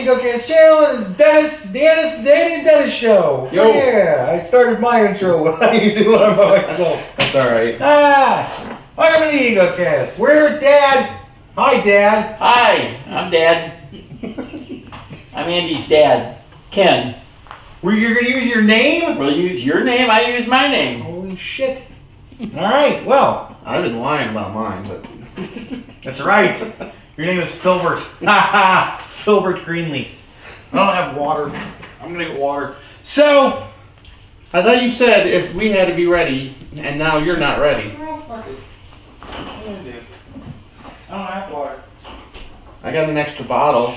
Egocast channel. It's Dennis Show. Yo. Yeah, I started my intro. How you doing by myself? That's alright. Welcome to the Egocast. We're here with Dad. Hi, Dad. Hi, I'm Dad. I'm Andy's dad, Ken. You're going to use your name? We'll use your name, I use my name. Holy shit. All right, well. I've been lying about mine, but... That's right. Your name is Filbert. Filbert Greenlee. I don't have water. I'm going to get water. So. I thought you said if we had to be ready, and now you're not ready. Well, fuck it. What am I going to do? I don't have water. I got an extra bottle.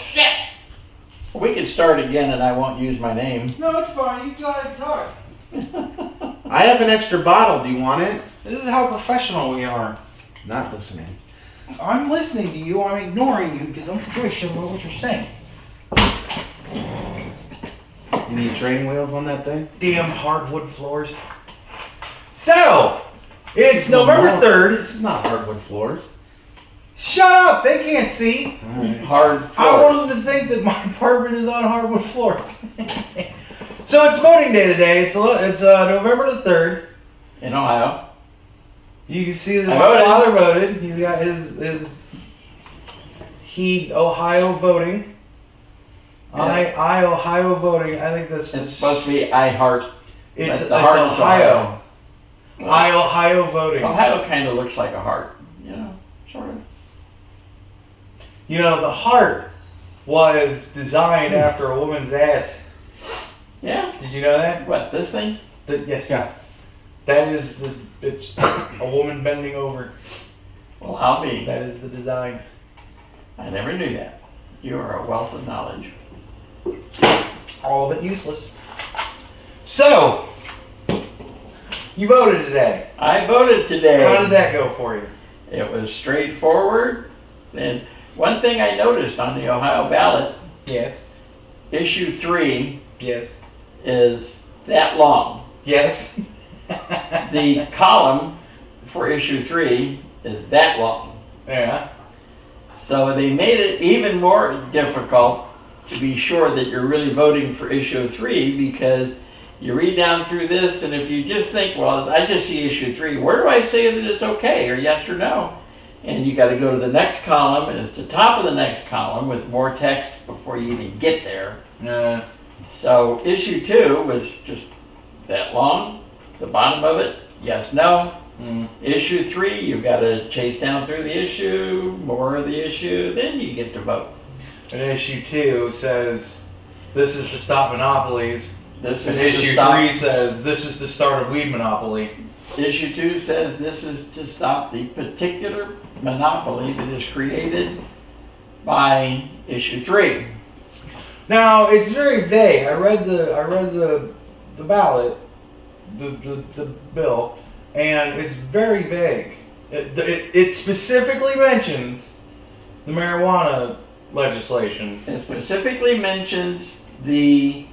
We could start again and I won't use my name. No, it's fine. You got to talk. I have an extra bottle. Do you want it? This is how professional we are. Not listening. I'm listening to you. I'm ignoring you because I'm curious about what you're saying. You need training wheels on that thing? Damn hardwood floors. So, it's November 3rd. This is not hardwood floors. Shut up! They can't see. Alright. Hard floors. I want them to think that my apartment is on hardwood floors. So it's voting day today. It's November the 3rd. In Ohio. You can see that I my voted. father voted. He's got his Ohio voting. Yeah. I Ohio voting. I think this It's is supposed to be I heart. it's but the heart is Ohio. I Ohio voting. Ohio kind of looks like a heart, you know, sort of. You know, the heart was designed after a woman's ass. Yeah. Did you know that? What, this thing? Yes. Yeah. That is it's a woman bending over. Well, I'll be. That is the design. I never knew that. You are a wealth of knowledge. All of it useless. So, you voted today. I voted today. How did that go for you? It was straightforward. And one thing I noticed on the Ohio ballot, Yes. issue 3 Yes. is that long. Yes. The column for issue 3 is that long. Yeah. So they made it even more difficult to be sure that you're really voting for issue 3, because you read down through this, and if you just think, well, I just see issue 3, where do I say that it's okay, or yes or no? And you got to go to the next column, and it's the top of the next column with more text before you even get there. So issue 2 was just that long. The bottom of it, yes, no. Issue 3, you've got to chase down through the issue, more of the issue, then you get to vote. And issue 2 says, this is to stop monopolies. This And is to issue stop. 3 says, this is the start of weed monopoly. Issue 2 says this is to stop the particular monopoly that is created by issue 3. Now, it's very vague. I read the ballot, the bill, and it's very vague. It specifically mentions the marijuana legislation. It specifically mentions the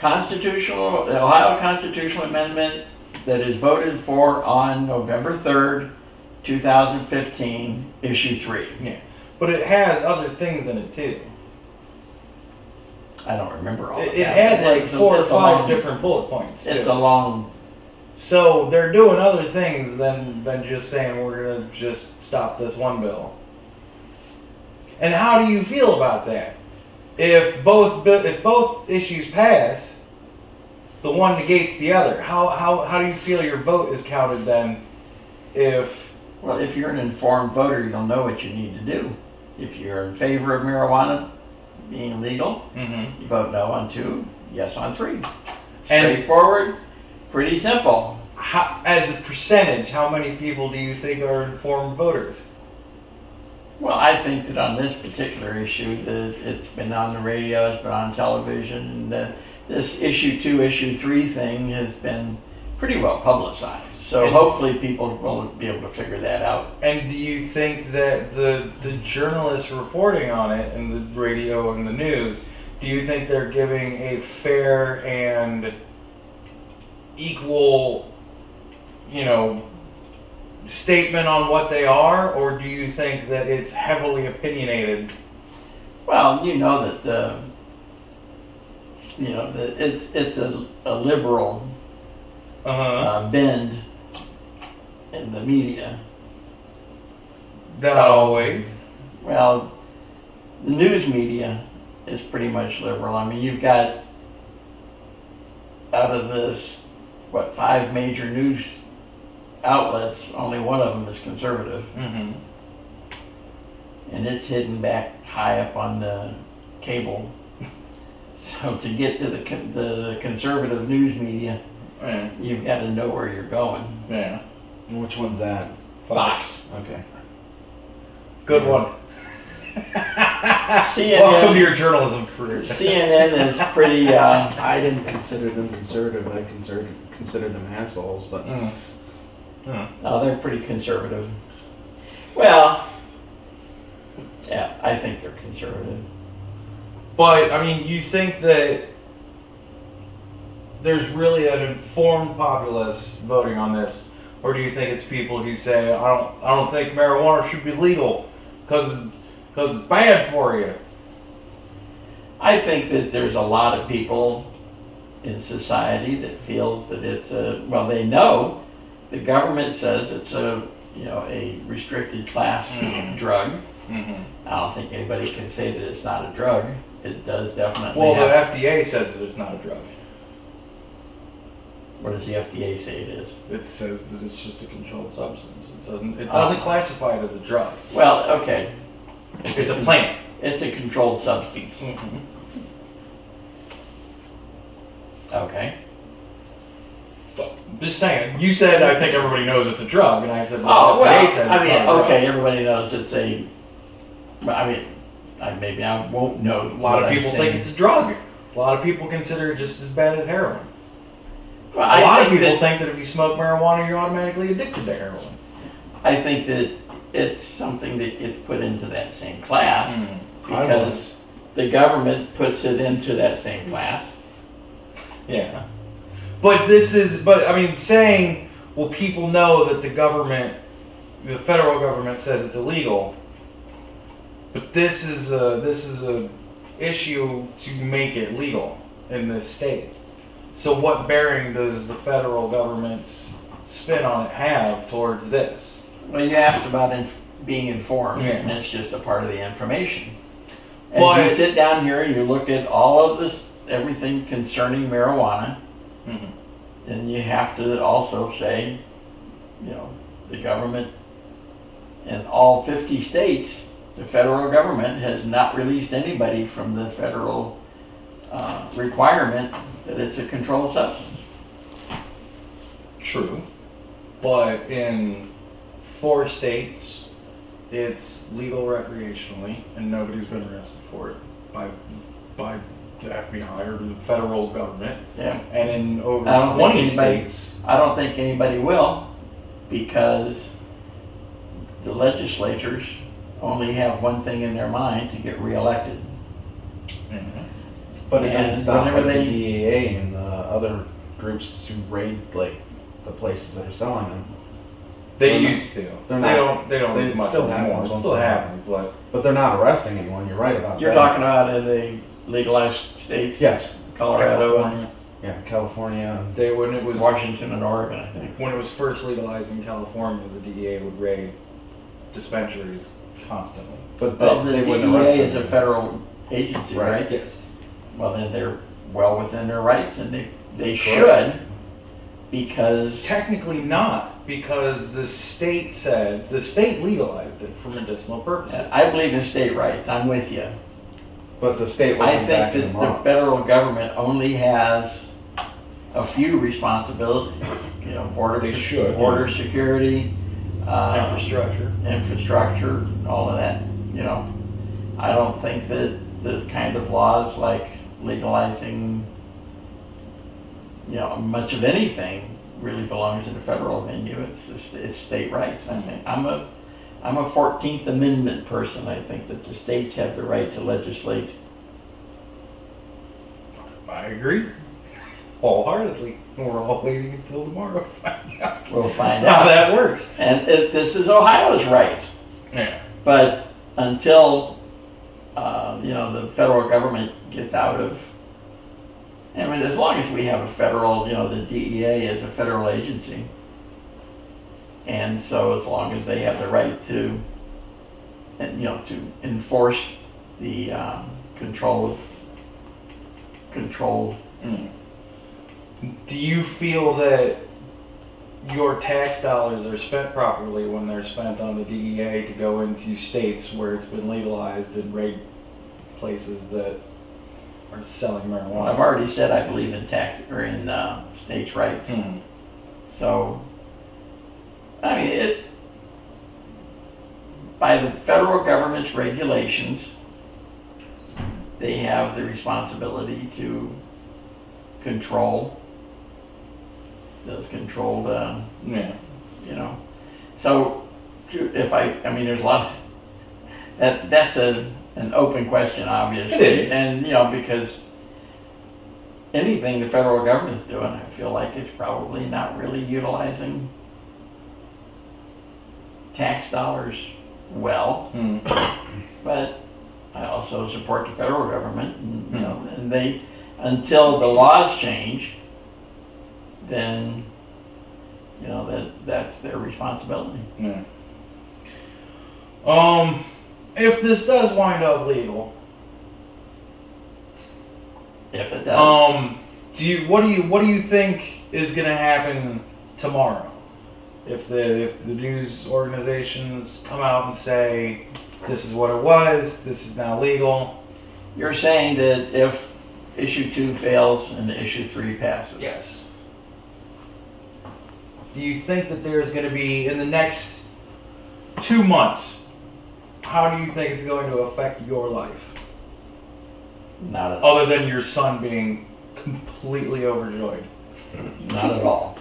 Ohio constitutional amendment that is voted for on November 3rd, 2015, issue 3. Yeah, but it has other things in it too. I don't remember all of that. It had like It's a- 4 or it's a 5 long- different bullet points. It's too. a long. So they're doing other things than just saying we're gonna just stop this one bill. And how do you feel about that? If both issues pass, the one negates the other. How do you feel your vote is counted then? Well, if you're an informed voter, you'll know what you need to do. If you're in favor of marijuana being legal, you vote no on 2, yes on 3. Straightforward, pretty simple. As a percentage, how many people do you think are informed voters? Well, I think that on this particular issue, that it's been on the radio, it's been on television, and this issue 2, issue 3 thing has been pretty well publicized. So hopefully people will be able to figure that out. And do you think that the journalists reporting on it, and the radio and the news, do you think they're giving a fair and equal, statement on what they are, or do you think that it's heavily opinionated? Well, you know that it's a liberal bend in the media. Not always. Well, the news media is pretty much liberal. I mean, you've got out of this, 5 major news outlets, only one of them is conservative. Mm-hmm. And it's hidden back high up on the cable. So to get to the conservative news media, you've got to know where you're going. Yeah. Which one's that? Fox. Okay. Good one. CNN, Welcome to your journalism career. CNN is pretty. I didn't consider them conservative. I considered them assholes, but No, they're pretty conservative. Well, yeah, I think they're conservative. But I mean, you think that there's really an informed populace voting on this, or do you think it's people who say, I don't think marijuana should be legal because it's bad for you? I think that there's a lot of people in society that feels that it's they know the government says it's a restricted class drug. Mm-hmm. I don't think anybody can say that it's not a drug. It does definitely. Well, the FDA says that it's not a drug. What does the FDA say it is? It says that it's just a controlled substance. It doesn't classify it as a drug. Well, okay. It's a plant. It's a controlled substance. Mm-hmm. Okay. But just saying. You said I think everybody knows it's a drug, and I said Oh, the well, FDA says it's not a drug. okay, everybody knows it's a. Maybe I won't know. A lot of people think it's a drug. A lot of people consider it just as bad as heroin. Well, a lot of people think that if you smoke marijuana, you're automatically addicted to heroin. I think that it's something that gets put into that same class because the government puts it into that same class. Yeah. But saying, well, people know that the federal government says it's illegal, but this is a issue to make it legal in this state. So what bearing does the federal government's spin on it have towards this? Well, you asked about being informed, Yeah. and it's just a part of the information. As you sit down here and you look at all of this, everything concerning marijuana, and you have to also say, the government in all 50 states, the federal government has not released anybody from the federal requirement that it's a controlled substance. True. But in 4 states, it's legal recreationally, and nobody's been arrested for it by the FBI or the federal government. Yeah. And in over 20 states... I don't think anybody will, because the legislatures only have one thing in their mind: to get reelected. Mm-hmm. But it didn't stop whenever the DEA and other groups to raid the places that are selling them. They used to. They're not. They don't do much still anymore. happens. It still happens, but they're not arresting anyone. You're right about You're that. talking about in the legalized states? Yes. Colorado, California. Yeah, California. When it was Washington, and Oregon, I think. When it was first legalized in California, the DEA would raid dispensaries constantly. But Well, they the wouldn't arrest DEA is a anyone. federal agency, right? Yes. Well, then they're well within their rights, and they should, because Technically not, because the state legalized it for medicinal purposes. I believe in state rights. I'm with you. But the state I wasn't think backing that them the up. federal government only has a few responsibilities. They should. Border security, Infrastructure. all of that. I don't think that the kind of laws like legalizing, much of anything really belongs in the federal venue. It's state rights. I think I'm a 14th Amendment person. I think that the states have the right to legislate. I agree. Wholeheartedly. We're all waiting until tomorrow to find out. We'll find how out. that works. And this is Ohio's right. Yeah. But until the federal government gets out of I mean, as long as we have a federal, the DEA is a federal agency. And so as long as they have the right to enforce the control. Do you feel that your tax dollars are spent properly when they're spent on the DEA to go into states where it's been legalized and raid places that are selling marijuana? Well, I've already said I believe in states' rights. So, I mean, by the federal government's regulations, they have the responsibility to control those controlled, So, there's a lot of, that's an open question, obviously. It is. And, because anything the federal government's doing, I feel like it's probably not really utilizing tax dollars well. But I also support the federal government, and they, until the laws change, then that's their responsibility. Yeah. If this does wind up legal, If it does, what do you think is going to happen tomorrow? If the news organizations come out and say this is what it was, this is now legal. you're saying that if issue 2 fails and issue 3 passes. Yes. Do you think that there's going to be, in the next 2 months, how do you think it's going to affect your life? Not at all. Other than your son being completely overjoyed. Not at all.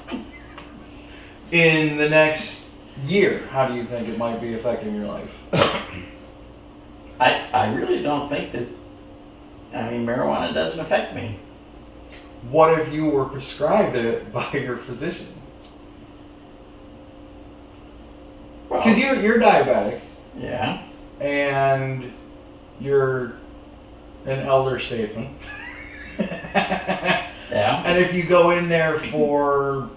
In the next year, how do you think it might be affecting your life? I really don't think that, marijuana doesn't affect me. What if you were prescribed it by your physician? Because you're diabetic. Yeah. And you're an elder statesman. Yeah. And if you go in there for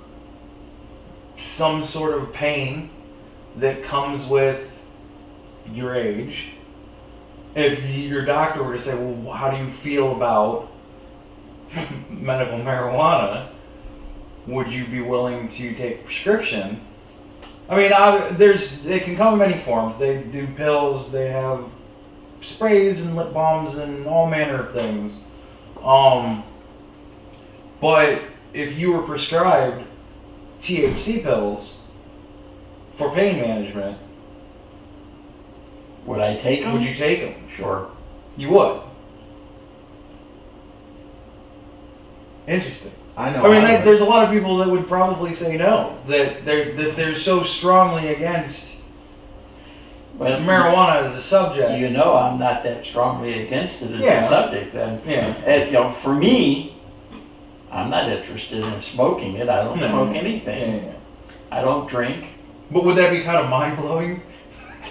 some sort of pain that comes with your age, if your doctor were to say, well, how do you feel about medical marijuana? Would you be willing to take a prescription? I mean, they can come in many forms. They do pills, they have sprays and lip balms and all manner of things. But if you were prescribed THC pills for pain management, would I take them? would you take them? Sure. You would. Interesting. I know. I mean, there's a lot of people that would probably say no. That they're so strongly against marijuana as a subject. I'm not that strongly against it as a subject. Then, for me, I'm not interested in smoking it. I don't smoke anything. Yeah. I don't drink. But would that be kind of mind blowing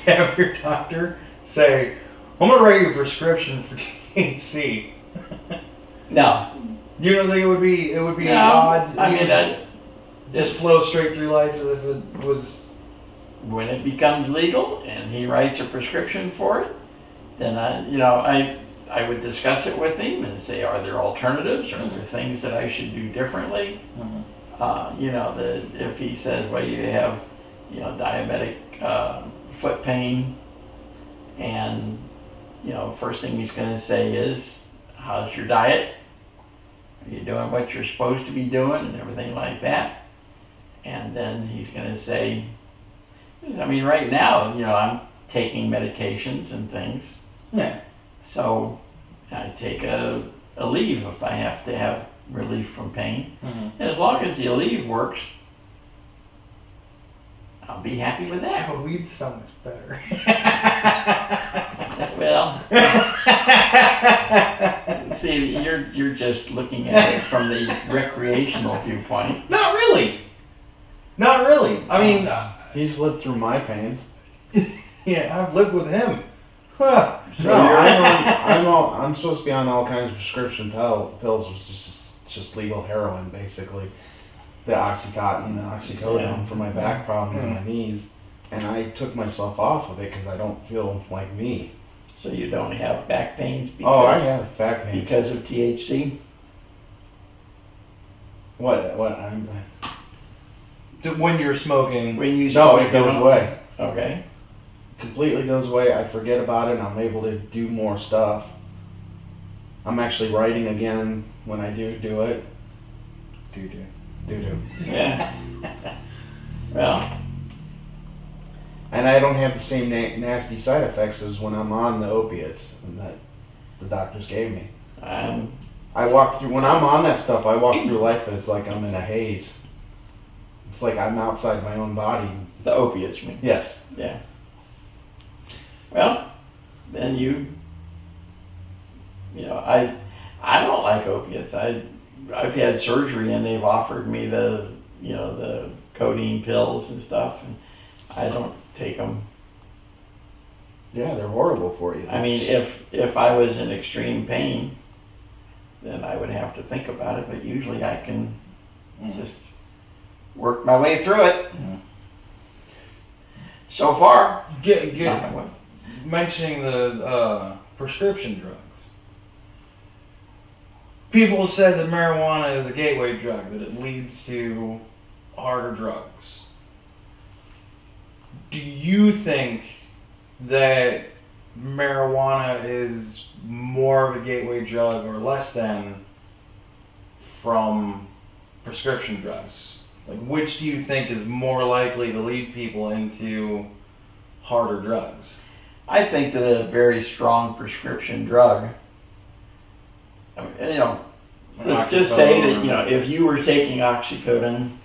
to have your doctor say, "I'm going to write you a prescription for THC"? No. You don't think it would be No, odd? I mean, just flow straight through life as if it was. When it becomes legal and he writes a prescription for it, then I would discuss it with him and say, are there alternatives? Are there things that I should do differently? If he says, well, you have, diabetic foot pain, and first thing he's going to say is, how's your diet? Are you doing what you're supposed to be doing and everything like that? And then he's going to say, right now, I'm taking medications and things. Yeah. So I take a leave if I have to have relief from pain. Mm-hmm. And as long as the leave works, I'll be happy with Yeah, that. but weed's so much better. Well, see, you're just looking at it from the recreational viewpoint. Not really. Not really. I mean, He's lived through my pain. yeah, I've lived with him. Huh. So No, you're- I'm supposed to be on all kinds of prescription pills, which is just just legal heroin, basically. The Oxycontin, the oxycodone for my back problems and my knees. And I took myself off of it because I don't feel like me. So you don't have back pains I have back pain. because of THC? What? When you're smoking. When you No, smoke, it goes away. Okay. Completely goes away. I forget about it and I'm able to do more stuff. I'm actually writing again when I do it. Do. Yeah. Well, And I don't have the same nasty side effects as when I'm on the opiates that the doctors gave me. I walk through, when I'm on that stuff, I walk through life and it's like I'm in a haze. It's like I'm outside my own body. the opiates, you mean? Yes. Yeah. Well, then you know, I don't like opiates. I've had surgery and they've offered me the codeine pills and stuff, and I don't take them. Yeah, they're horrible for you. I mean, if I was in extreme pain, then I would have to think about it, but usually I can just work my way through it. So far, Mentioning the prescription drugs. People said that marijuana is a gateway drug, that it leads to harder drugs. Do you think that marijuana is more of a gateway drug or less than from prescription drugs? Like, which do you think is more likely to lead people into harder drugs? I think that a very strong prescription drug, let's just say that, if you were taking oxycodone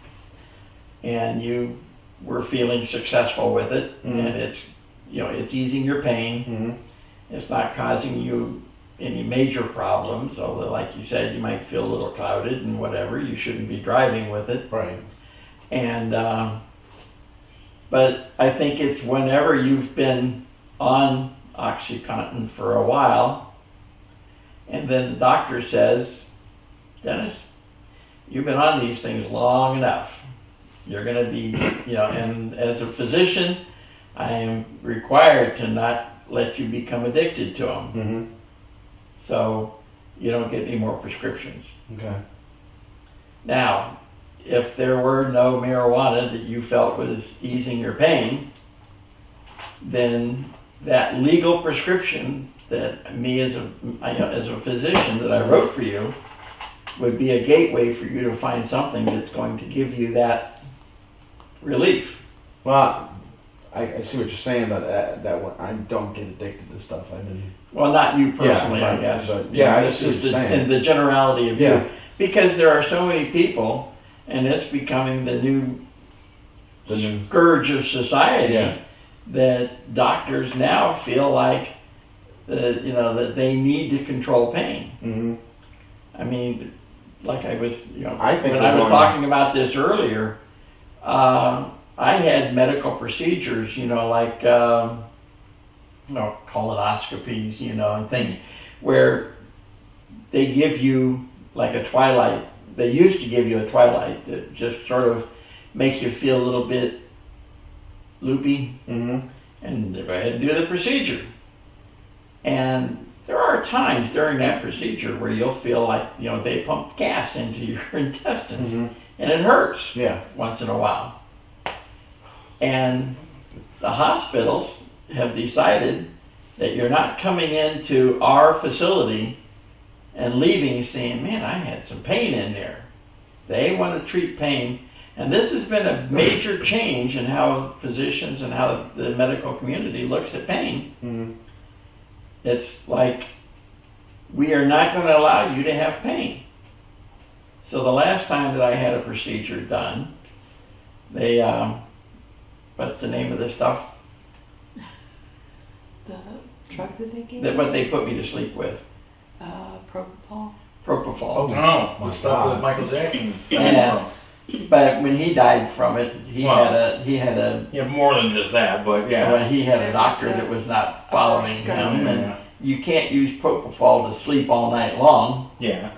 and you were feeling successful with it, and it's easing your pain, it's not causing you any major problems, although like you said, you might feel a little clouded and whatever, you shouldn't be driving with it. Right. And, but I think it's whenever you've been on OxyContin for a while, and then the doctor says, Dennis, you've been on these things long enough. You're going to be, and as a physician, I am required to not let you become addicted to them. Mm-hmm. So you don't get any more prescriptions. Okay. Now, if there were no marijuana that you felt was easing your pain, then that legal prescription that me as a physician that I wrote for you would be a gateway for you to find something that's going to give you that relief. Well, I see what you're saying about that one. I don't get addicted to stuff. Well, not you personally, Yeah, I guess. but I see what you're saying. in the generality of Yeah. you. Because there are so many people, and it's becoming the new scourge of society, Yeah. that doctors now feel like that they need to control pain. Mm-hmm. I mean, like I was, I think when I was talking about this earlier, I had medical procedures, like colonoscopies, and things where they give you like a twilight. They used to give you a twilight that just sort of makes you feel a little bit loopy, and go ahead and do the procedure. And there are times during that procedure where you'll feel like, they pump gas into your intestines, and it hurts once in a while. And the hospitals have decided that you're not coming into our facility and leaving saying, man, I had some pain in there. They want to treat pain. And this has been a major change in how physicians and how the medical community looks at pain. Mm-hmm. It's like, we are not going to allow you to have pain. So the last time that I had a procedure done, they, what's the name of this stuff? The drug that they gave? What they put me to sleep with. Propofol. Propofol. Oh, my the stuff God. that Michael Jackson. Yeah. But when he died from it, he had Yeah, more than just that, but yeah. well, he had a doctor that was not following him, and you can't use propofol to sleep all night long. Yeah.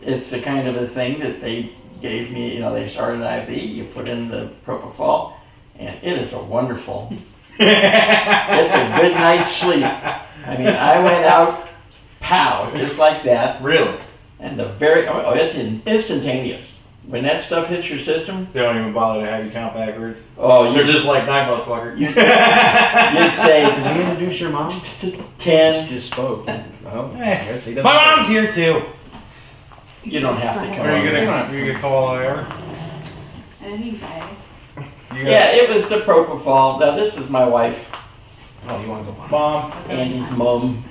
it's the kind of a thing that they gave me. They started an IV. You put in the propofol, and it is a wonderful. It's a good night's sleep. I mean, I went out, pow, just like that. Really? And it's instantaneous. When that stuff hits your system, They don't even bother to have you count backwards. oh, You're just like, "Night, motherfucker." you'd say Can you introduce your mom? 10. She just spoke. Oh, I Eh, guess he doesn't. My mom's here too. You don't have to come Are you over. gonna call all over? Anyway. Yeah, it was the propofol. Now this is my wife, Oh, you want to go? Mom, Andy's mom.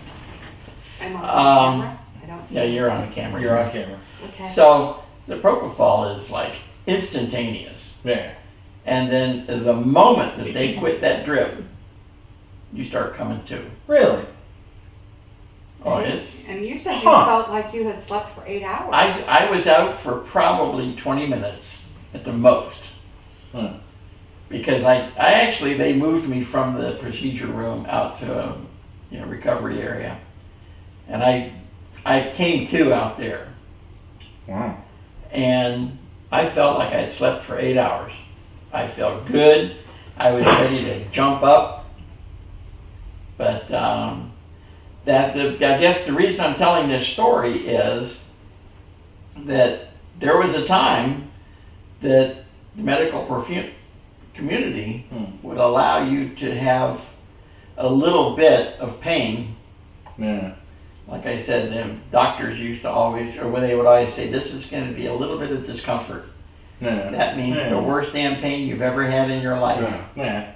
I'm on camera. I don't see. Yeah, you're on the camera. you're on camera. Okay. So the propofol is like instantaneous. Yeah. And then the moment that they quit that drip, you start coming to. Really? Oh, it's. And you said you Huh. felt like you had slept for 8 hours. I was out for probably 20 minutes at the most. Hmm. Because they moved me from the procedure room out to a recovery area. And I came to out there. Wow. And I felt like I had slept for 8 hours. I felt good. I was ready to jump up. But I guess the reason I'm telling this story is that there was a time that the medical community would allow you to have a little bit of pain. Yeah. Like I said, the doctors used to always, or when they would always say, this is going to be a little bit of discomfort. Yeah. That means the worst damn pain you've ever had in your life. Yeah.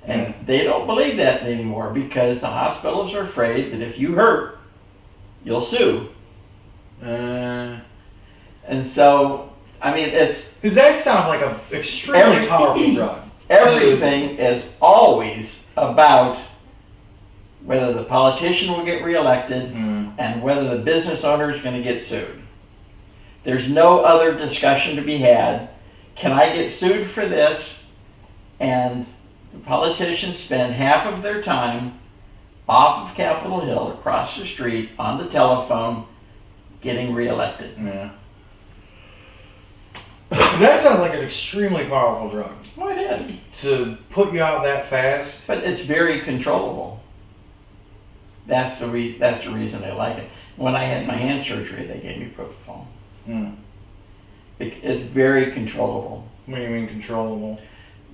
And they don't believe that anymore because the hospitals are afraid that if you hurt, you'll sue. And so, I mean, Because that sounds like an extremely powerful drug. everything is always about whether the politician will get reelected and whether the business owner is going to get sued. There's no other discussion to be had. Can I get sued for this? And the politicians spend half of their time off of Capitol Hill, across the street, on the telephone, getting reelected. Yeah. That sounds like an extremely powerful drug. Well, it is. To put you out that fast. But it's very controllable. That's the reason I like it. When I had my hand surgery, they gave me propofol. It's very controllable. What do you mean controllable?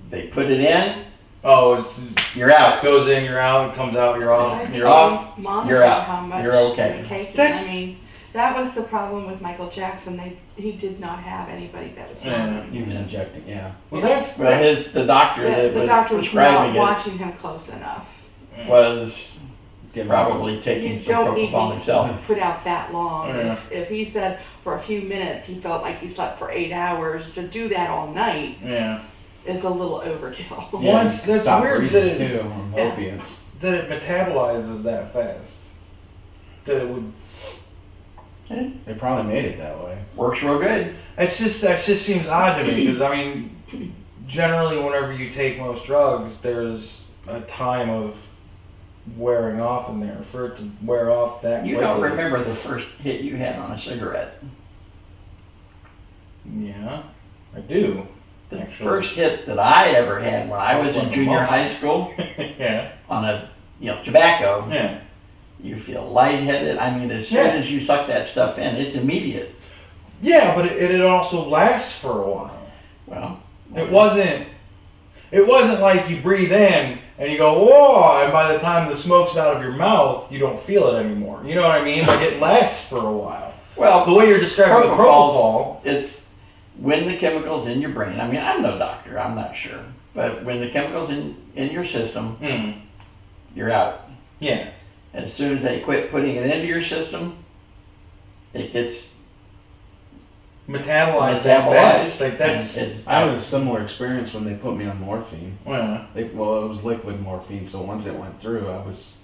They put it in, Oh, you're out. goes in, you're out, it comes out, you're off. You're off, Monitor you're out. How much You're okay. You're taking. That's- I mean, that was the problem with Michael Jackson. He did not have anybody that was monitoring. He was injecting, yeah. Well, that's The doctor that The was doctor was not prescribing it watching him close enough. was Give him- probably taking You some don't need propofol to himself. put out that long. Yeah. If he said for a few minutes he felt like he slept for 8 hours, to do that all night yeah. is a little overkill. Yeah, Once- you can that's stop weird breathing, that it- too on Yeah. opiates. That it metabolizes that fast. That it would. They probably made it that way. Works real good. That just seems odd to me because I mean, generally whenever you take most drugs, there's a time of wearing off in there for it to wear off that. You quickly. don't remember the first hit you had on a cigarette. Yeah, I do. The Actually. first hit that I ever had when I was in Like a junior muff. high school Yeah. on tobacco, Yeah. you feel lightheaded. I mean, as soon Yeah. as you suck that stuff in, it's immediate. Yeah, but it also lasts for a while. Well, It wasn't like you breathe in and you go, whoa, and by the time the smoke's out of your mouth, you don't feel it anymore. You know what I mean? Like it lasts for a while. well, The way you're describing the propofol, it's when the chemicals in your brain. I mean, I'm no doctor. I'm not sure, but when the chemicals in your system, you're out. yeah. As soon as they quit putting it into your system, it gets Metabolized that fast. Like that's, it's I had out. a similar experience when they put me on morphine. yeah. It was liquid morphine, so once it went through, I was...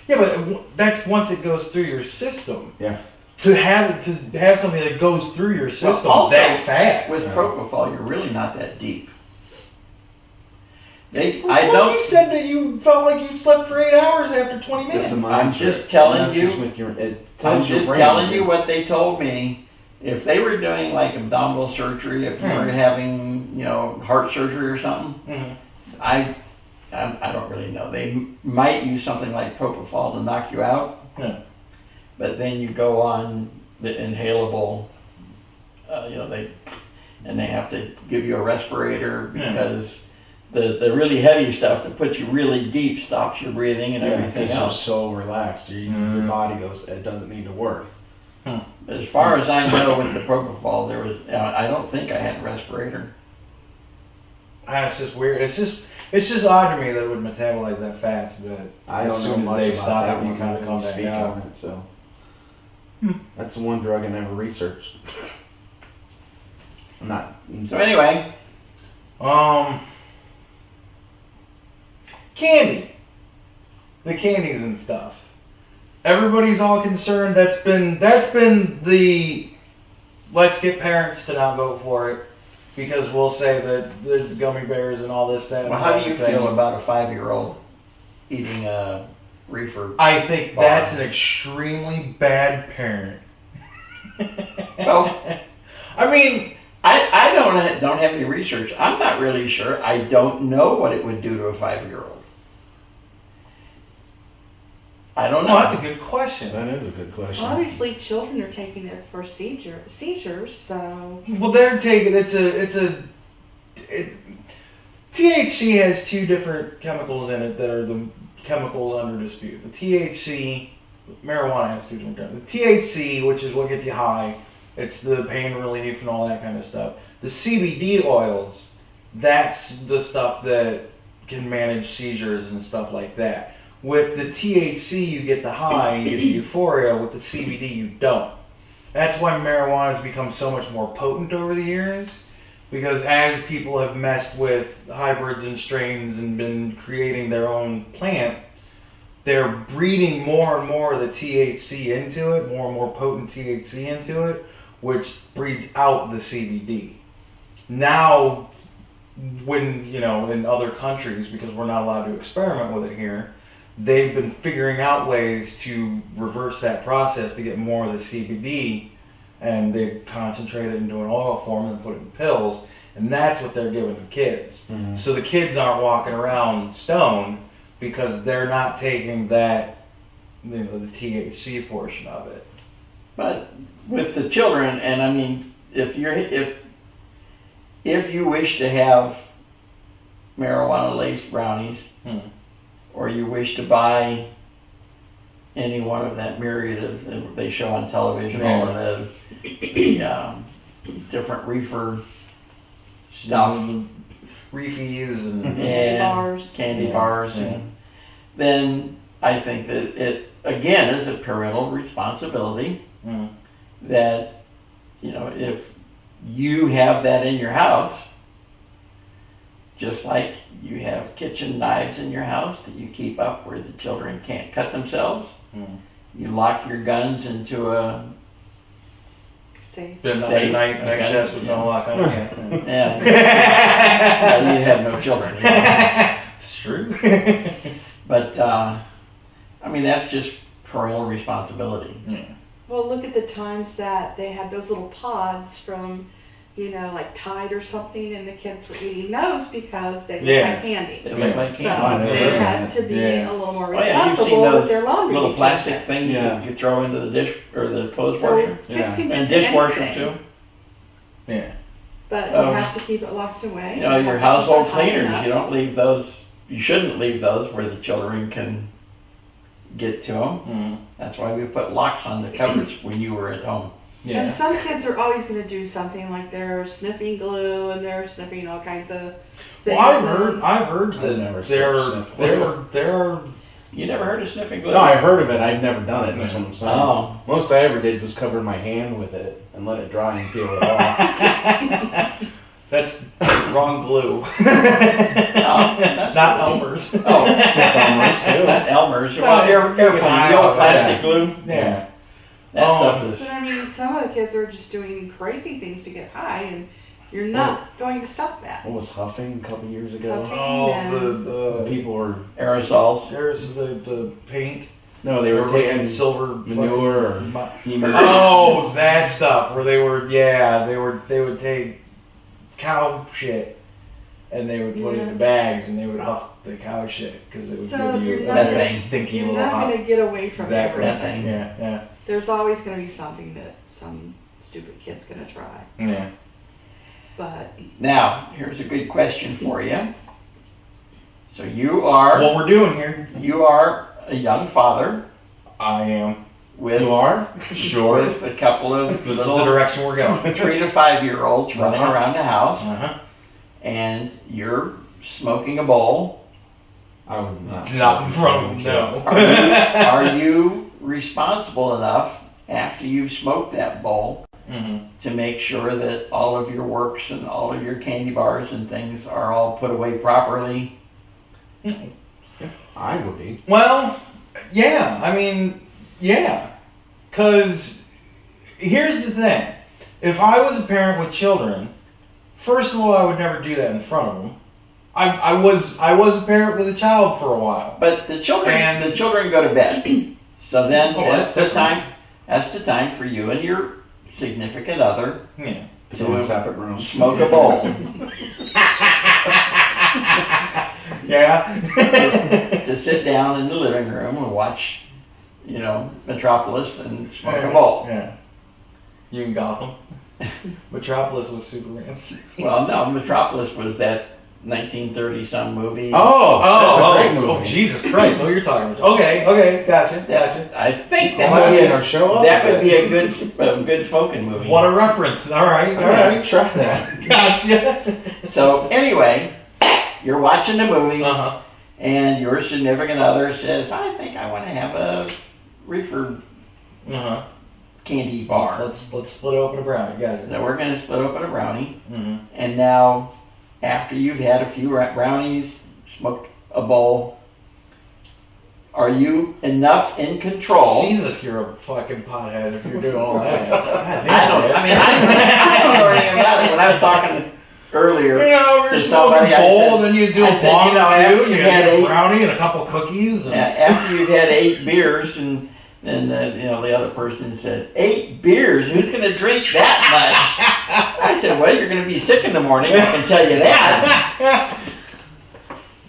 Yeah, but that's once it goes through your system. Yeah. To have something that goes through your system also, that fast. With propofol, you're really not that deep. Well, I don't. You said that you felt like you slept for 8 hours after 20 minutes. That's a mind I'm trick. just telling And that's you- just with your, it tells I'm your just brain telling to- you what they told me if they were doing like abdominal surgery, if you were having, heart surgery or something, I don't really know. They might use something like propofol to knock you out, but then you go on the inhalable, they have to give you a respirator because the really heavy stuff that puts you really deep stops your breathing and everything else. You're so relaxed, your body goes, it doesn't need to work. As far as I know, with the propofol, I don't think I had a respirator. It's just weird. It's just odd to me that it would metabolize that fast. That I don't as know soon as much they about stop that it, you one. kind of come back Speak out. on it, so that's the one drug I never researched. I'm not. So anyway, candy, the candies and stuff. Everybody's all concerned. That's been the let's get parents to not vote for it because we'll say that there's gummy bears and all this that. well, how do you feel about a 5-year-old eating a reefer? I think bar? that's an extremely bad parent. Well, I mean, I don't have any research. I'm not really sure. I don't know what it would do to a 5-year-old. I don't know. well, that's a good question. That is a good question. Well, obviously, children are taking it for seizures, so. Well, they're taking THC has two different chemicals in it that are the chemicals under dispute. The THC, marijuana has two different chemicals. The THC, which is what gets you high, it's the pain relief and all that kind of stuff. The CBD oils, that's the stuff that can manage seizures and stuff like that. With the THC, you get the high and you get the euphoria. With the CBD, you don't. That's why marijuana has become so much more potent over the years. Because as people have messed with hybrids and strains and been creating their own plant, they're breeding more and more of the THC into it, more and more potent THC into it, which breeds out the CBD. Now, when, in other countries, because we're not allowed to experiment with it here, they've been figuring out ways to reverse that process to get more of the CBD, and they concentrate it into an oil form and put it in pills, and that's what they're giving to kids. Mm-hmm. So the kids aren't walking around stoned because they're not taking that, the THC portion of it. But with the children, and I mean, if you wish to have marijuana-laced brownies, or you wish to buy any one of that myriad of they show on television, all of the different reefer stuff, Reefies and candy bars, and then I think that it again is a parental responsibility that if you have that in your house, just like you have kitchen knives in your house that you keep up where the children can't cut themselves. You lock your guns into a Safe. Night chest with no lock on it. Yeah. You have no children. It's true. But I mean, that's just parental responsibility. Well, look at the times that they had those little pods from, like Tide or something, and the kids were eating those because they look like candy. They look like So candy. they had to be a little more Oh, yeah, you've seen responsible those with their laundry little plastic detergents. things that you throw into the dish or the clothes So washer kids can get and to dishwasher anything, too. Yeah. but you have to keep it locked away. Your have to household keep it high cleaners, enough. you don't leave those. You shouldn't leave those where the children can get to them. That's why we put locks on the cupboards when you were at home. And some kids are always going to do something like they're sniffing glue and they're sniffing all kinds of things. Well, I've heard I've that never there are. You never heard of sniffing glue? No, I've heard of it. I've never done it. That's what I'm saying. Oh. Most I ever did was cover my hand with it and let it dry and peel it off. That's wrong glue. That's Not Elmer's. Oh, Elmer's, too. not Elmer's. Well, airplane, the old plastic glue. Yeah. That stuff is. But I mean, some of the kids are just doing crazy things to get high, and you're not going to stop that. What was huffing a couple years ago? Huffing. Oh, the People were Aerosols. there's the paint. No, they were Everybody taking had silver manure fucking- or he-man. Oh, that stuff where they would take cow shit and they would put it in bags and they would huff the cow shit because it would So give you you're a not very gonna- stinky You're little not huff. going to get away from Exactly. everything. Yeah, There's always going to be something that some stupid kid's going to try. yeah. But Now, here's a good question for you. So What we're doing here. you are a young father I am. with You are? Sure. with a couple of This is the little direction we're going. 3 to 5 year olds running Uh-huh. around the house, Uh-huh. and you're smoking a bowl. I would not. Not in front of them, no. Are you responsible enough after you've smoked that bowl Mm-hmm. to make sure that all of your works and all of your candy bars and things are all put away properly? I would be. Well, yeah. I mean, yeah. Because here's the thing. If I was a parent with children, first of all, I would never do that in front of them. I was a parent with a child for a while. But the children go to bed. So then that's different. that's the time for you and your significant other Yeah. To go in separate rooms. smoke a bowl. Yeah. To sit down in the living room and watch, Metropolis and smoke a bowl. Yeah. You in Gotham? Metropolis was Superman. Well, no, Metropolis was that 1930-some movie. Oh, that's a great movie. Oh, Jesus Christ! Oh, you're talking about. Okay, gotcha. I think That that might would be in be, our show. that would be a good smoking movie. What a reference! All right. Try that. Gotcha. So anyway, you're watching the movie, Uh-huh. and your significant other says, "I think I want to have a reefer Uh-huh. candy bar. Let's split open a brownie. Got it. So we're going to split open a brownie." Mm-hmm. And now, after you've had a few brownies, smoked a bowl, are you enough in control? Jesus, you're a fucking pothead if you're doing all that. I don't know anything about it. When I was talking earlier, You know, you're to smoking somebody, a I bowl, said- then you do I a said, bong you know, or after two, you've you had get a 8 brownie and a couple cookies. And, after you've had 8 beers, and then the other person said, 8 beers? Who's going to drink that much? I said, well, you're going to be sick in the morning, I can tell you that.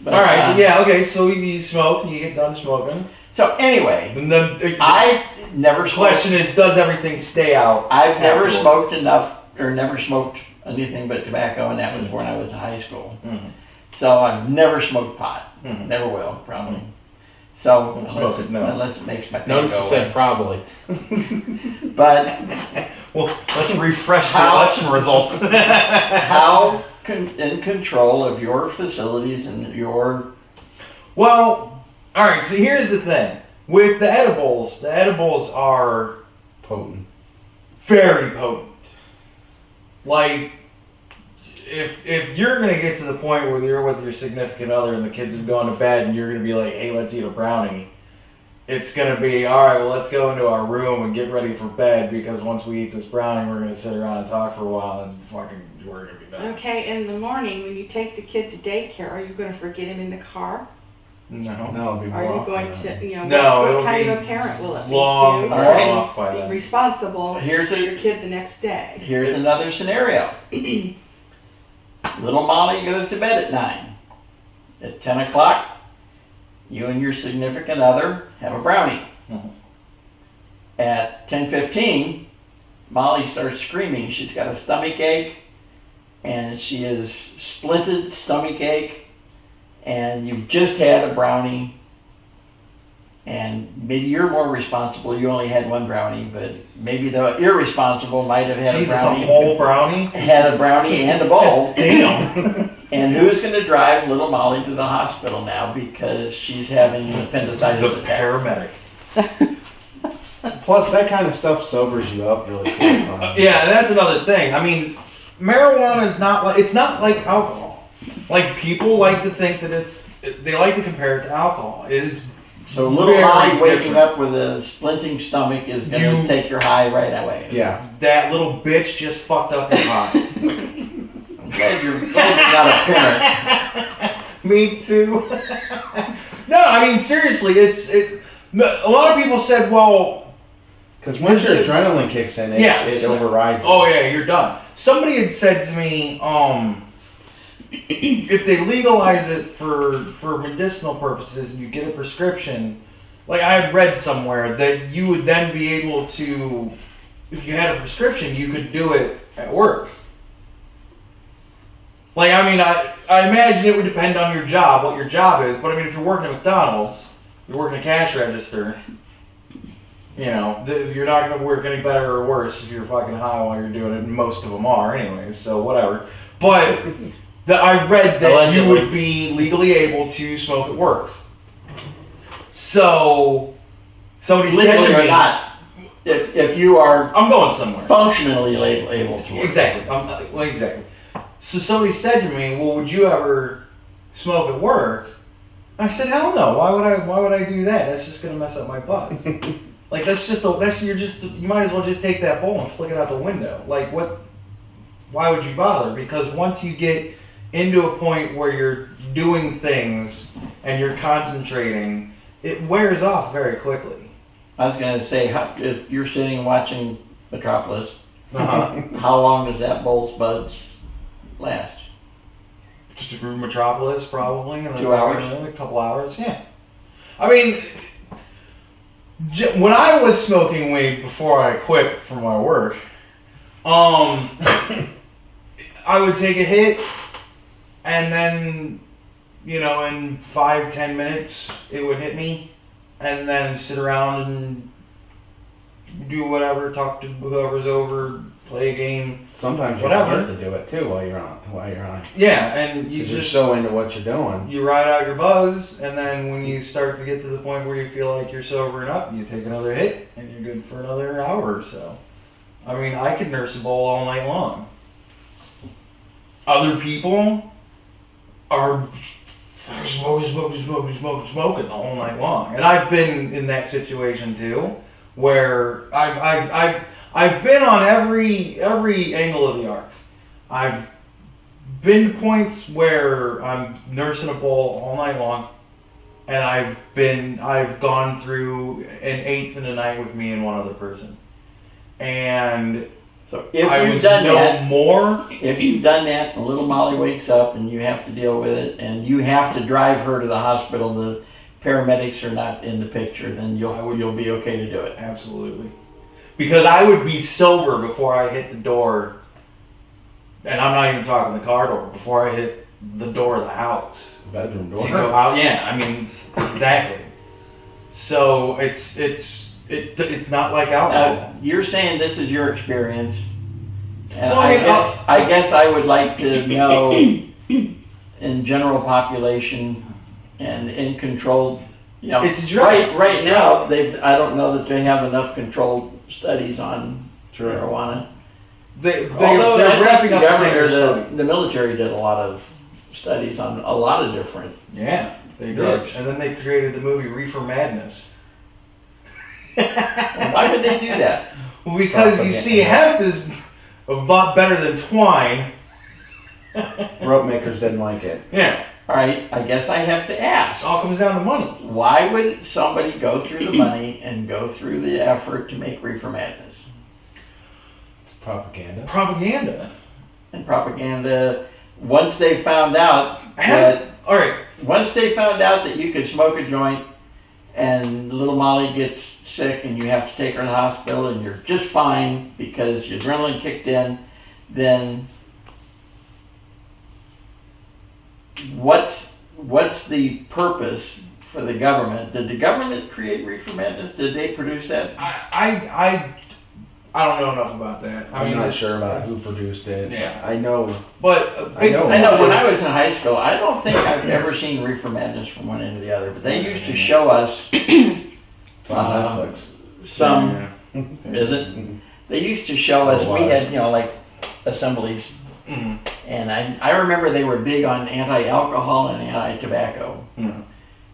But, all right, yeah, okay, so you smoke, and you get done smoking. So anyway, And then I never the smoked. question is, does everything stay out? I've never afterwards? smoked enough, or never smoked anything but tobacco, and that was when I was in high school. Mhm. So I've never smoked pot. Mhm. Never will, probably. So Don't smoke it, no. unless it makes my pain Notice go you said away. probably. But Well, let's refresh the How- election results. how in control of your facilities and your Well, all right. So here's the thing with the edibles are Potent. very potent. Like, if you're gonna get to the point where you're with your significant other and the kids have gone to bed and you're gonna be like, hey, let's eat a brownie, it's gonna be all right. Well, let's go into our room and get ready for bed because once we eat this brownie, we're gonna sit around and talk for a while and we're gonna be done. okay, in the morning when you take the kid to daycare, are you going to forget him in the car? No. No, it'd be more Are you often going than to, No, what it'll kind be of a parent will it Long be? All right. off by Be then. responsible Here's for a- your kid the next day. Here's another scenario. Little Molly goes to bed at 9. At 10 o'clock, you and your significant other have a brownie. Mhm. At 10:15, Molly starts screaming. She's got a stomach ache, and she is splinted stomach ache, and you've just had a brownie, and maybe you're more responsible. You only had one brownie, but maybe the irresponsible might have had Jesus, a brownie. a whole brownie? Had a brownie and a bowl. Damn. And who's going to drive little Molly to the hospital now because she's having an appendicitis The attack? paramedic. Plus, that kind of stuff sobers you up really quick. Yeah, that's another thing. I mean, marijuana is it's not like alcohol. Like, people like to think that they like to compare it to alcohol. It's So little very Molly waking different. up with a splinting stomach is going to take your high right away. Yeah. That little bitch just fucked up your heart. I'm glad you're not a parent. Me too. No, I mean, seriously, A lot of people said, well, because once your adrenaline kicks in, it overrides. Oh yeah, you're done. Somebody had said to me, if they legalize it for medicinal purposes and you get a prescription, like I had read somewhere that you would then be able to, if you had a prescription, you could do it at work. Like, I mean, I imagine it would depend on your job, what your job is, but I mean, if you're working at McDonald's, you're working a cash register, you know, you're not going to work any better or worse if you're fucking high while you're doing it, and most of them are anyways, so whatever. But I read that you would be legally able to smoke at work. So, somebody said to me... Legally or not, if you are... I'm going somewhere. Functionally able to work. Exactly. Exactly. So somebody said to me, well, would you ever smoke at work? And I said, hell no. Why would I do that? That's just going to mess up my buzz. Like, you might as well just take that bowl and flick it out the window. Like, why would you bother? Because once you get into a point where you're doing things and you're concentrating, it wears off very quickly. I was going to say, if you're sitting watching Metropolis, how long does that bowl's buzz last? Through Metropolis, probably. 2 hours? A couple hours, yeah. I mean, when I was smoking weed before I quit for my work, I would take a hit, and then, you know, in 5-10 minutes, it would hit me, and then sit around and do whatever, talk to whoever's over, play a game. Sometimes you whatever. forget to do it too while you're on. Yeah, and you're so into what you're doing. You ride out your buzz, and then when you start to get to the point where you feel like you're sobering up, you take another hit, and you're good for another hour or so. I mean, I could nurse a bowl all night long. Other people are smoking the whole night long, and I've been in that situation too, where I've been on every angle of the arc. I've been to points where I'm nursing a bowl all night long, and I've gone through an eighth in a night with me and one other person. And so if you've done that, and little Molly wakes up and you have to deal with it, and you have to drive her to the hospital, the paramedics are not in the picture, then you'll be okay to do it. Absolutely. Because I would be sober before I hit the door, and I'm not even talking the car door, before I hit the door of the house. Bedroom door? To go out, yeah, I mean, exactly. So it's not like alcohol. Now, you're saying this is your experience, and I guess I would like to know, in general population and in controlled, you know, it's a drug. Right now, I don't know that they have enough controlled studies on marijuana. They're wrapping up the military did a lot of studies on a lot of different drugs. And then they created the movie Reefer Madness. Why would they do that? Well, because you see, hemp is a lot better than twine. Rope makers didn't like it. Yeah. All right, I guess I have to ask. It all comes down to money. Why would somebody go through the money and go through the effort to make Reefer Madness? It's propaganda. And propaganda, once they found out that you could smoke a joint and little Molly gets sick and you have to take her to the hospital and you're just fine because your adrenaline kicked in, then what's the purpose for the government? Did the government create Reefer Madness? Did they produce that? I don't know enough about that. I'm not sure about who produced it. Yeah. I know. But I know when I was in high school, I don't think I've ever seen Reefer Madness from one end to the other, but they used to show us it's on Netflix. Is it? They used to show us, we had, like assemblies. Mm-hmm. And I remember they were big on anti-alcohol and anti-tobacco.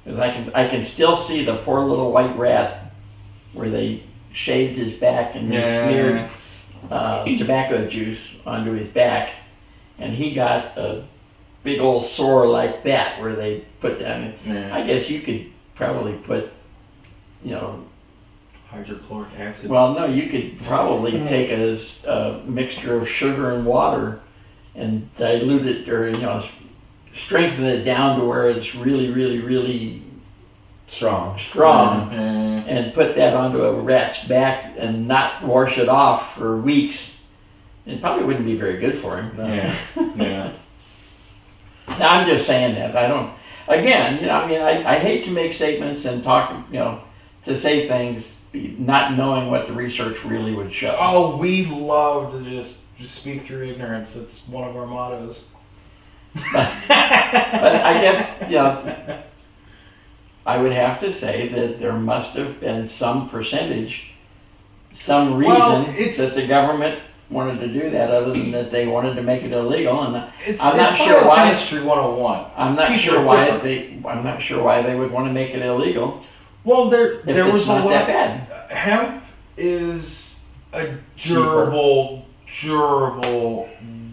Because I can still see the poor little white rat where they shaved his back and they smeared tobacco juice onto his back, and he got a big old sore like that where they put down. I guess you could probably put Hydrochloric acid. well, no, you could probably take a mixture of sugar and water and dilute it, or strengthen it down to where it's really, really, really Strong. and put that onto a rat's back and not wash it off for weeks. It probably wouldn't be very good for him. Yeah. Yeah. Now, I'm just saying that. I don't. Again, I hate to make statements and talk, to say things not knowing what the research really would show. Oh, we love to just speak through ignorance. It's one of our mottos. But I guess, I would have to say that there must have been some percentage, some reason that the government wanted to do that, other than that they wanted to make it illegal. And I'm not sure why. Chemistry 101. I'm not sure why they would want to make it illegal. Well, there was a lot. That bad. Hemp is a durable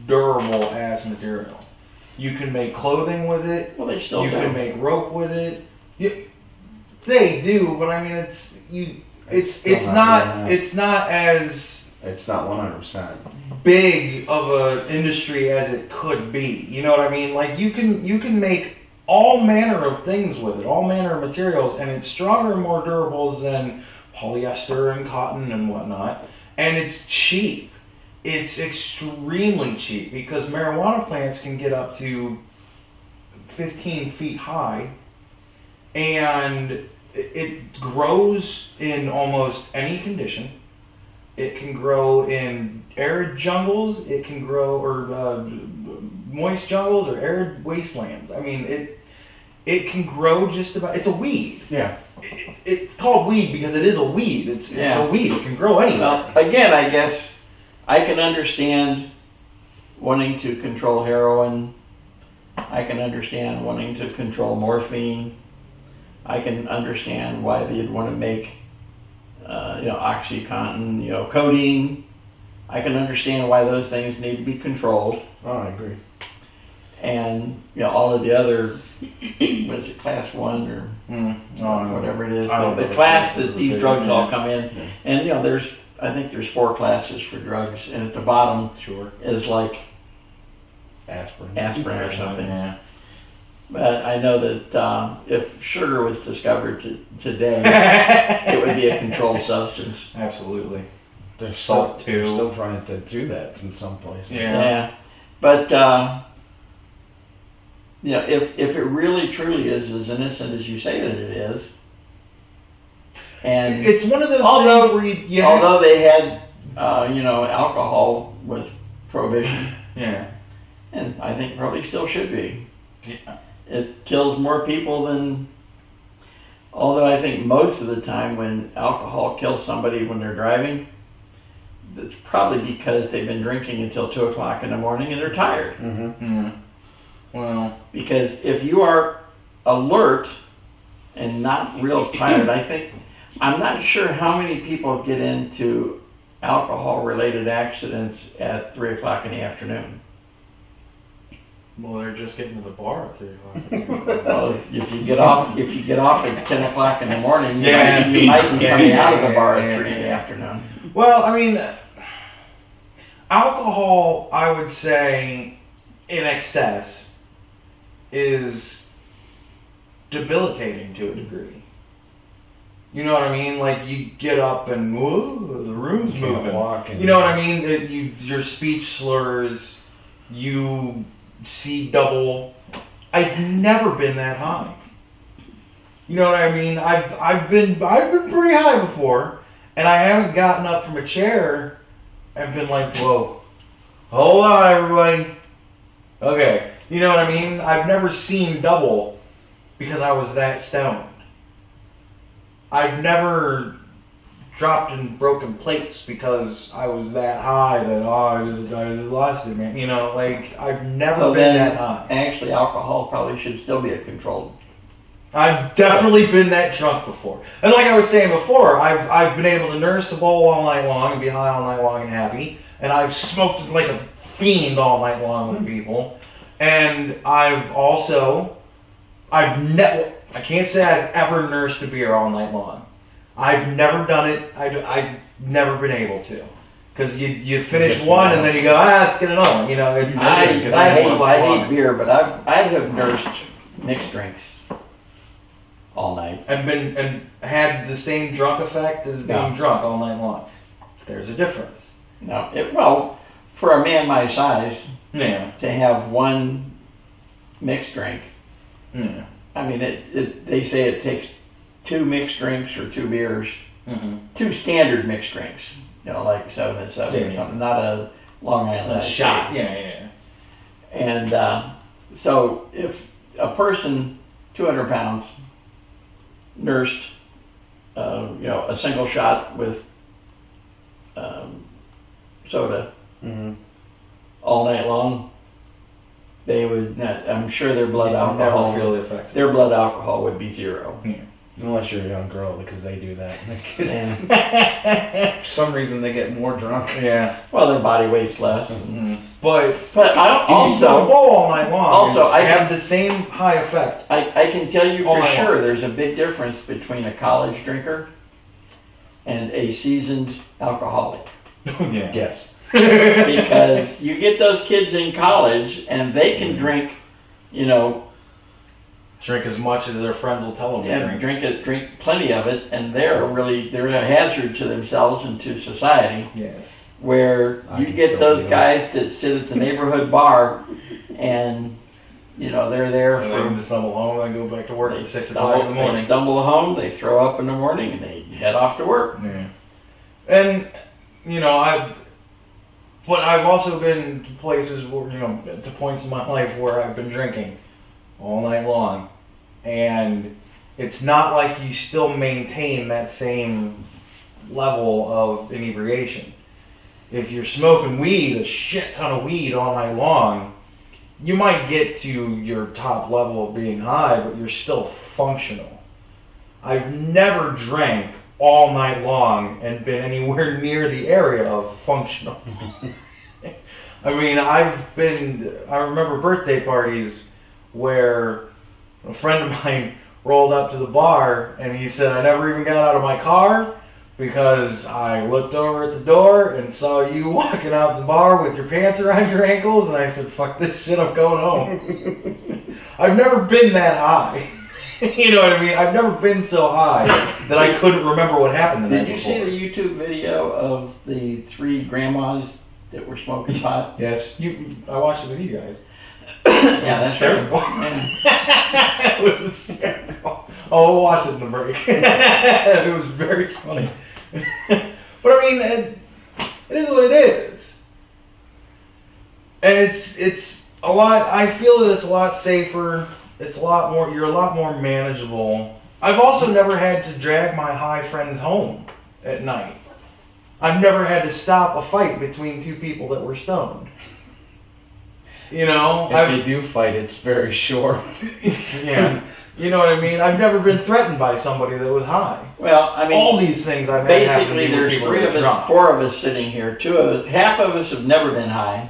ass material. You can make clothing with it. Well, they still do. You can make rope with it. They do, but I mean, it's not as. It's not 100%. Big of an industry as it could be. You know what I mean? Like you can make all manner of things with it, all manner of materials, and it's stronger and more durable than polyester and cotton and whatnot. And it's cheap. It's extremely cheap because marijuana plants can get up to 15 feet high, and it grows in almost any condition. It can grow in arid jungles. It can grow moist jungles or arid wastelands. I mean, it can grow just about. It's a weed. Yeah. It's called weed because it is a weed. It's a weed. It can grow anywhere. Well, again, I guess I can understand wanting to control heroin. I can understand wanting to control morphine. I can understand why they'd want to make OxyContin, codeine. I can understand why those things need to be controlled. Oh, I agree. And all of the other, what is it, class 1 or whatever it is, the class that these drugs all come in. Yeah. And I think there's 4 classes for drugs, and at the bottom is like aspirin or something. Yeah. But I know that if sugar was discovered today, it would be a controlled substance. Absolutely. There's salt too. They're still trying to do that in some places. Yeah. But if it really truly is as innocent as you say that it is, and it's one of those things where you although they had alcohol was prohibition. Yeah. And I think probably still should be. Yeah. It kills more people than. Although I think most of the time when alcohol kills somebody when they're driving, it's probably because they've been drinking until 2 o'clock in the morning and they're tired. Mm-hmm. Yeah. Well, because if you are alert and not real tired, I'm not sure how many people get into alcohol-related accidents at 3 o'clock in the afternoon. Well, they're just getting to the bar at 3 o'clock. Well, if you get off at 10 o'clock in the morning, you might be coming out of the bar at 3 in the afternoon. Well, I mean, alcohol, I would say, in excess, is debilitating to a degree. You know what I mean? Like, you get up and, whoa, the room's moving. You know what I mean? Your speech slurs, you see double. I've never been that high. You know what I mean? I've been pretty high before, and I haven't gotten up from a chair and been like, whoa, hold on, everybody. Okay, you know what I mean? I've never seen double because I was that stoned. I've never dropped and broken plates because I was that high that I just lost it, man. You know, like I've never been that high. Actually, alcohol probably should still be a controlled. I've definitely been that drunk before, and like I was saying before, I've been able to nurse a bowl all night long and be high all night long and happy, and I've smoked like a fiend all night long with people, and I can't say I've ever nursed a beer all night long. I've never done it. I've never been able to. Because you finish one and then you go, let's get another one. You know, it's I hate beer, but I have nursed mixed drinks all night. and had the same drunk effect as being drunk all night long. There's a difference. No, well, for a man my size, Yeah. to have one mixed drink, Yeah. I mean, they say it takes 2 mixed drinks or 2 beers, 2 standard mixed drinks, you know, like 7 and 7 or something, not a Long Island shot. Yeah. And so if a person, 200 pounds, nursed, a single shot with soda all night long, they would. I'm sure their blood alcohol. Never feel the effects. Their blood alcohol would be 0. Yeah. Unless you're a young girl, because they do that. Yeah. For some reason, they get more drunk. Yeah. Well, their body weight's less. But I don't, you still bowl all night long. Also, I have the same high effect. I can tell you All for night sure long. there's a big difference between a college drinker and a seasoned alcoholic. Yeah. Yes. Because you get those kids in college and they can drink, Drink as much as their friends will tell them to drink. drink plenty of it, and they're a hazard to themselves and to society. Yes. Where I you can get still those do guys that sit at the neighborhood bar, and they're there And for. they can stumble home and go back to work They at 6 o'clock in the They morning. stumble home, they throw up in the morning, and they head off to work. Yeah. And I've also been to places where, to points in my life where I've been drinking all night long. And it's not like you still maintain that same level of inebriation. If you're smoking weed, a shit ton of weed all night long, you might get to your top level of being high, but you're still functional. I've never drank all night long and been anywhere near the area of functional. I mean, I remember birthday parties where a friend of mine rolled up to the bar and he said, I never even got out of my car because I looked over at the door and saw you walking out the bar with your pants around your ankles, and I said, fuck this shit, I'm going home. I've never been that high. You know what I mean? I've never been so high that I couldn't remember what happened the night Did you before. see the YouTube video of the 3 grandmas that were smoking pot? Yes, I watched it with you guys. Yeah, It was hysterical. Yeah. It was hysterical. Oh, we'll watch it in the break. It was very funny. But I mean, it is what it is. And it's a lot, I feel that it's a lot safer. It's a lot more, you're a lot more manageable. I've also never had to drag my high friends home at night. I've never had to stop a fight between 2 people that were stoned. If they do fight, it's very short. Yeah. You know what I mean? I've never been threatened by somebody that was high. Well, I mean, all these things I've had happen to basically me with there's people 3 that of are us, drunk. 4 of us sitting here. 2 of us, half of us have never been high,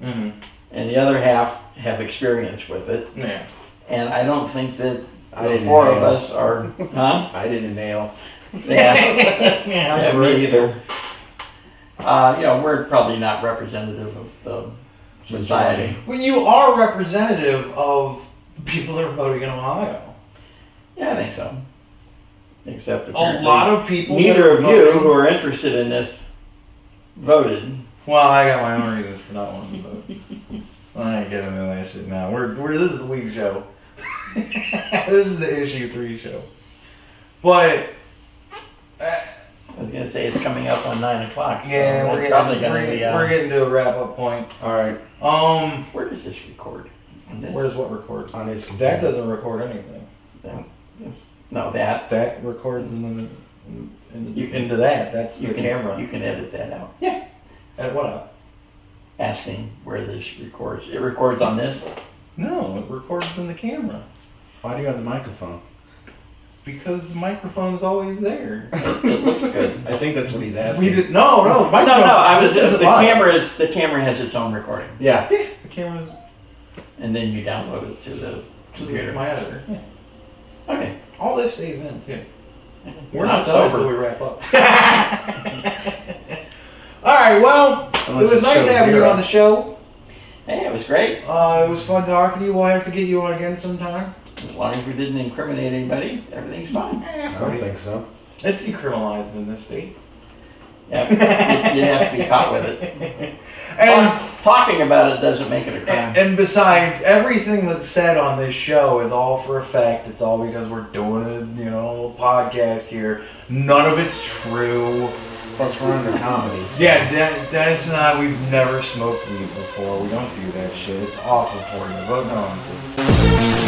Mm-hmm. and the other half have experience with it. Yeah. And I don't think that I the didn't 4 of nail. us are, huh? I didn't nail. Yeah, Yeah, me either. We're probably not representative of the society. Well, you are representative of people that are voting in Ohio. Yeah, I think so. Except A apparently lot of people. neither that are of you voting- who are interested in this voted. Well, I got my own reasons for not wanting to vote. I ain't getting into that shit now. This is the week show. This is the issue 3 show. But I was gonna say it's coming up on 9 o'clock. So yeah, that's we're probably gonna be. getting to a wrap up point. All right. Where does this record? On this? Where's what records? On his computer. That doesn't record anything. No, that. That records into that. That's the camera. You can edit that out. At what up? Asking where this records. It records on this. No, it records in the camera. Why do you have the microphone? Because the microphone's always there. It looks good. I think that's what he's asking. We did no. The No, microphone's, I was this just isn't the live. camera has its own recording, Yeah. Yeah, the camera's and then you download it to the computer. my editor. Yeah. Okay. All this stays in too. We're Not not done sober. until we wrap up. All right. Well, Unless it was it's nice show having you zero. on the show. Hey, it was great. It was fun talking to you. We'll have to get you on again sometime. As long as we didn't incriminate anybody, everything's fine. I don't think so. It's decriminalized in this state. Yeah, you have to be caught with it. And Talking about it doesn't make it a crime. and besides, everything that's said on this show is all for effect. It's all because we're doing a podcast here. None of it's true. Plus, we're under comedy. Yeah, Dennis and I, we've never smoked weed before. We don't do that shit. It's awful for you. Vote no.